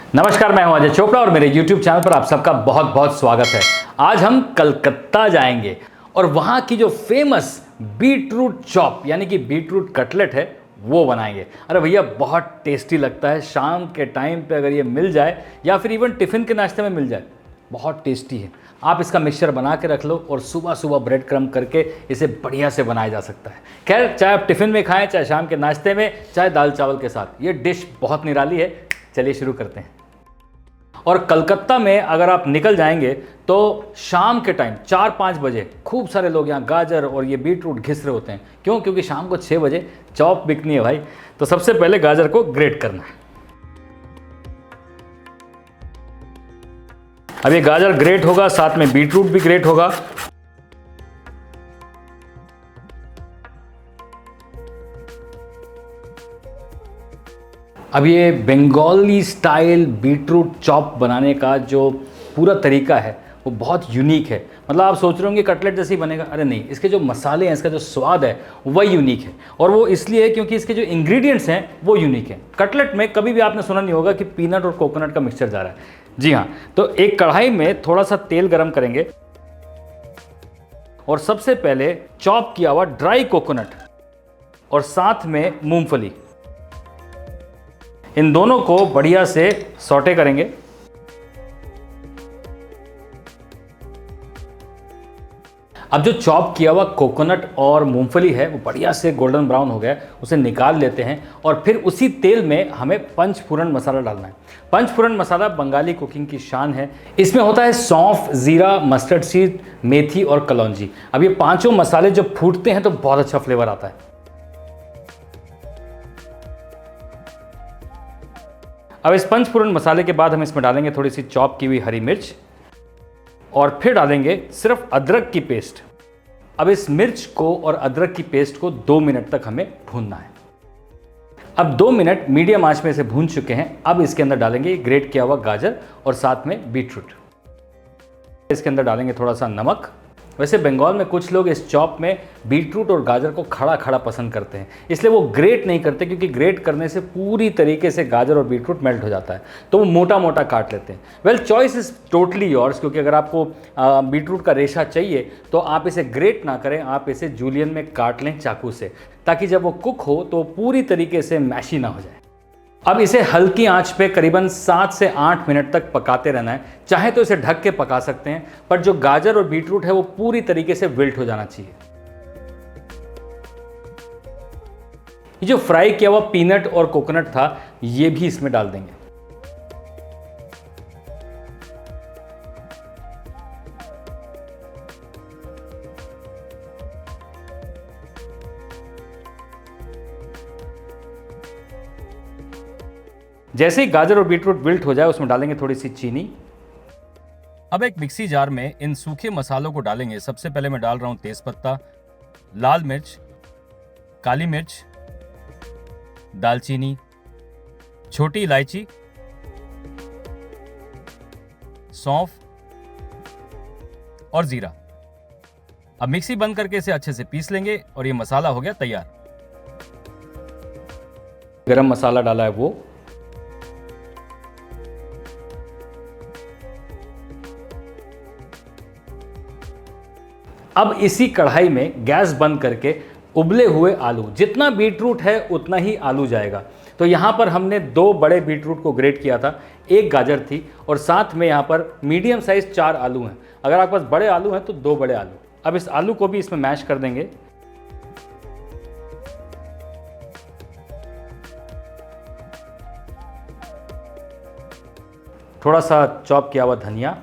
नमस्कार, मैं हूं अजय चोपड़ा और मेरे YouTube चैनल पर आप सबका बहुत बहुत स्वागत है। आज हम कलकत्ता जाएंगे और वहां की जो फेमस बीटरूट चॉप यानी कि बीटरूट कटलेट है वो बनाएंगे। अरे भैया, बहुत टेस्टी लगता है। शाम के टाइम पे अगर ये मिल जाए या फिर इवन टिफ़िन के नाश्ते में मिल जाए, बहुत टेस्टी है। आप इसका मिक्सचर बना के रख लो और सुबह सुबह ब्रेड क्रम करके इसे बढ़िया से बनाया जा सकता है। खैर, चाहे आप टिफ़िन में खाएं, चाहे शाम के नाश्ते में, चाहे दाल चावल के साथ, ये डिश बहुत निराली है। चलिए शुरू करते हैं। और कलकत्ता में अगर आप निकल जाएंगे तो शाम के टाइम 4-5 बजे खूब सारे लोग यहाँ गाजर और ये बीटरूट घिस रहे होते हैं। क्यों? क्योंकि शाम को 6 बजे चॉप बिकनी है भाई। तो सबसे पहले गाजर को ग्रेट करना है। अब ये गाजर ग्रेट होगा, साथ में बीटरूट भी ग्रेट होगा। अब ये बंगाली स्टाइल बीटरूट चॉप बनाने का जो पूरा तरीका है वो बहुत यूनिक है। मतलब आप सोच रहे होंगे कटलेट जैसे ही बनेगा, अरे नहीं, इसके जो मसाले हैं, इसका जो स्वाद है वही यूनिक है। और वो इसलिए है क्योंकि इसके जो इंग्रेडिएंट्स हैं वो यूनिक है। कटलेट में कभी भी आपने सुना नहीं होगा कि पीनट और कोकोनट का मिक्सचर जा रहा है। जी हाँ, तो एक कढ़ाई में थोड़ा सा तेल गरम करेंगे और सबसे पहले चॉप किया हुआ ड्राई कोकोनट और साथ में मूंगफली, इन दोनों को बढ़िया से सौटे करेंगे। अब जो चॉप किया हुआ कोकोनट और मूंगफली है वो बढ़िया से गोल्डन ब्राउन हो गया, उसे निकाल लेते हैं और फिर उसी तेल में हमें पंचफोरन मसाला डालना है। पंचफोरन मसाला बंगाली कुकिंग की शान है। इसमें होता है सौंफ, जीरा, मस्टर्ड सीड, मेथी और कलौंजी। अब ये पांचों मसाले जब फूटते हैं तो बहुत अच्छा फ्लेवर आता है। अब इस पंचफोरन मसाले के बाद हम इसमें डालेंगे थोड़ी सी चॉप की हुई हरी मिर्च और फिर डालेंगे सिर्फ अदरक की पेस्ट। अब इस मिर्च को और अदरक की पेस्ट को 2 मिनट तक हमें भूनना है। अब 2 मिनट मीडियम आंच में इसे भून चुके हैं। अब इसके अंदर डालेंगे ग्रेट किया हुआ गाजर और साथ में बीटरूट। इसके अंदर डालेंगे थोड़ा सा नमक। वैसे बंगाल में कुछ लोग इस चॉप में बीटरूट और गाजर को खड़ा खड़ा पसंद करते हैं, इसलिए वो ग्रेट नहीं करते, क्योंकि ग्रेट करने से पूरी तरीके से गाजर और बीटरूट मेल्ट हो जाता है, तो वो मोटा मोटा काट लेते हैं। Well, choice is totally yours, क्योंकि अगर आपको बीटरूट का रेशा चाहिए तो आप इसे ग्रेट ना करें, आप इसे जूलियन में काट लें चाकू से, ताकि जब वो कुक हो तो पूरी तरीके से मैशी ना हो जाए। अब इसे हल्की आंच पे करीबन 7 से 8 मिनट तक पकाते रहना है। चाहे तो इसे ढक के पका सकते हैं, पर जो गाजर और बीटरूट है वो पूरी तरीके से विल्ट हो जाना चाहिए। ये जो फ्राई किया हुआ पीनट और कोकोनट था ये भी इसमें डाल देंगे। जैसे ही गाजर और बीटरूट विल्ट हो जाए उसमें डालेंगे थोड़ी सी चीनी। अब एक मिक्सी जार में इन सूखे मसालों को डालेंगे। सबसे पहले मैं डाल रहा हूं तेजपत्ता, लाल मिर्च, काली मिर्च, दालचीनी, छोटी इलायची, सौंफ और जीरा। अब मिक्सी बंद करके इसे अच्छे से पीस लेंगे और ये मसाला हो गया तैयार। गरम मसाला डाला है वो, अब इसी कढ़ाई में गैस बंद करके उबले हुए आलू, जितना बीटरूट है उतना ही आलू जाएगा। तो यहाँ पर हमने 2 बड़े बीटरूट को ग्रेट किया था, 1 गाजर थी और साथ में यहाँ पर मीडियम साइज 4 आलू हैं। अगर आपके पास बड़े आलू हैं तो 2 बड़े आलू। अब इस आलू को भी इसमें मैश कर देंगे। थोड़ा सा चॉप किया हुआ धनिया,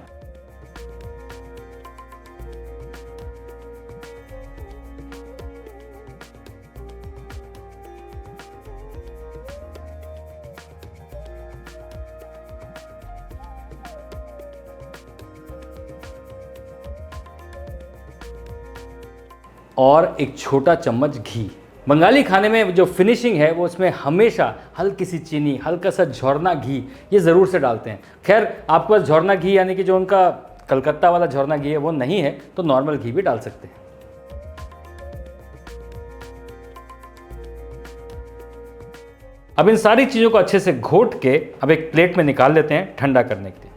और एक छोटा चम्मच घी। बंगाली खाने में जो फिनिशिंग है वो उसमें हमेशा हल्की सी चीनी, हल्का सा झोरना घी ये ज़रूर से डालते हैं। खैर, आपके पास झोरना घी यानी कि जो उनका कलकत्ता वाला झोरना घी है वो नहीं है तो नॉर्मल घी भी डाल सकते हैं। अब इन सारी चीज़ों को अच्छे से घोट के अब एक प्लेट में निकाल लेते हैं ठंडा करने के लिए।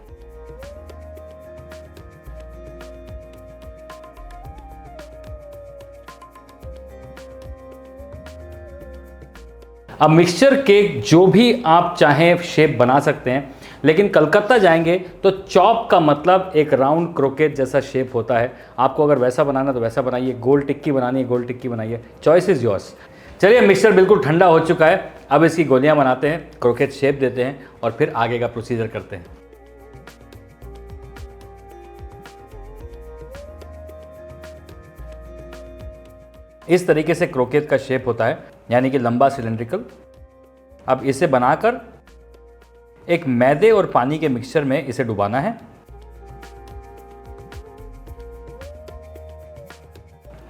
अब मिक्सचर केक जो भी आप चाहें शेप बना सकते हैं, लेकिन कलकत्ता जाएंगे तो चॉप का मतलब एक राउंड क्रोकेट जैसा शेप होता है। आपको अगर वैसा बनाना तो वैसा बनाइए, गोल टिक्की बनानी है गोल टिक्की बनाइए, चॉइस इज़ योर्स। चलिए मिक्सचर बिल्कुल ठंडा हो चुका है, अब इसकी गोलियां बनाते हैं, क्रोकेट शेप देते हैं और फिर आगे का प्रोसीजर करते हैं। इस तरीके से क्रोकेट का शेप होता है, यानी कि लंबा सिलेंड्रिकल। अब इसे बनाकर एक मैदे और पानी के मिक्सचर में इसे डुबाना है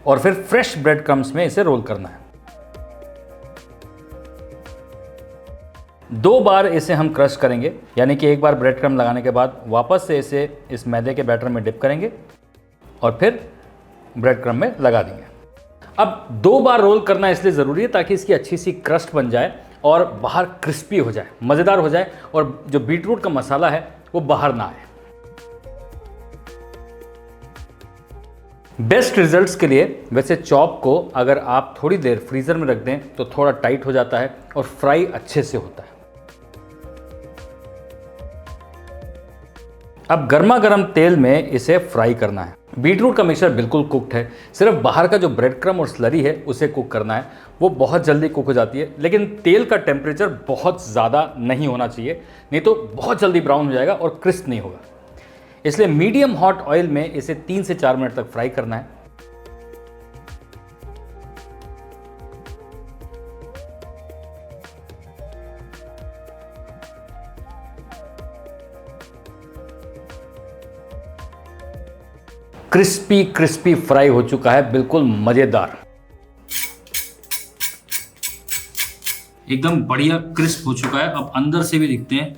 और फिर फ्रेश ब्रेड क्रम्स में इसे रोल करना है। 2 बार इसे हम क्रश करेंगे, यानी कि एक बार ब्रेड क्रम्ब लगाने के बाद वापस से इसे इस मैदे के बैटर में डिप करेंगे और फिर ब्रेड क्रम्ब में लगा देंगे। अब 2 बार रोल करना इसलिए ज़रूरी है ताकि इसकी अच्छी सी क्रस्ट बन जाए और बाहर क्रिस्पी हो जाए, मज़ेदार हो जाए और जो बीटरूट का मसाला है वो बाहर ना आए। बेस्ट रिजल्ट्स के लिए वैसे चॉप को अगर आप थोड़ी देर फ्रीज़र में रख दें तो थोड़ा टाइट हो जाता है और फ्राई अच्छे से होता है। अब गर्मा गर्म तेल में इसे फ्राई करना है। बीटरूट का मिक्सचर बिल्कुल कुक्ड है, सिर्फ बाहर का जो ब्रेड क्रम्ब और स्लरी है उसे कुक करना है। वो बहुत जल्दी कुक हो जाती है, लेकिन तेल का टेम्परेचर बहुत ज़्यादा नहीं होना चाहिए, नहीं तो बहुत जल्दी ब्राउन हो जाएगा और क्रिस्प नहीं होगा। इसलिए मीडियम हॉट ऑयल में इसे 3 से 4 मिनट तक फ्राई करना है। क्रिस्पी क्रिस्पी फ्राई हो चुका है, बिल्कुल मजेदार, एकदम बढ़िया क्रिस्प हो चुका है। अब अंदर से भी दिखते हैं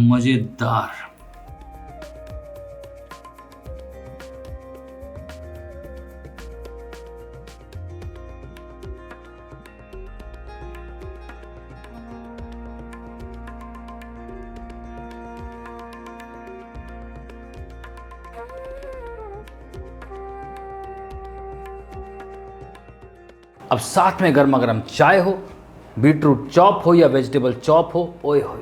मजेदार। अब साथ में गर्मा गर्म चाय हो, बीटरूट चॉप हो या वेजिटेबल चॉप हो, ओए हो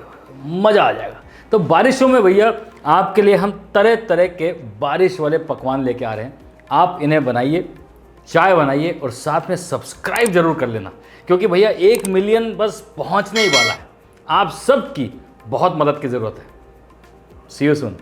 मज़ा आ जाएगा। तो बारिशों में भैया आपके लिए हम तरह तरह के बारिश वाले पकवान लेके आ रहे हैं। आप इन्हें बनाइए, चाय बनाइए और साथ में सब्सक्राइब जरूर कर लेना, क्योंकि भैया 1 मिलियन बस पहुंचने ही वाला है। आप सबकी बहुत मदद की ज़रूरत है। सी यू सून।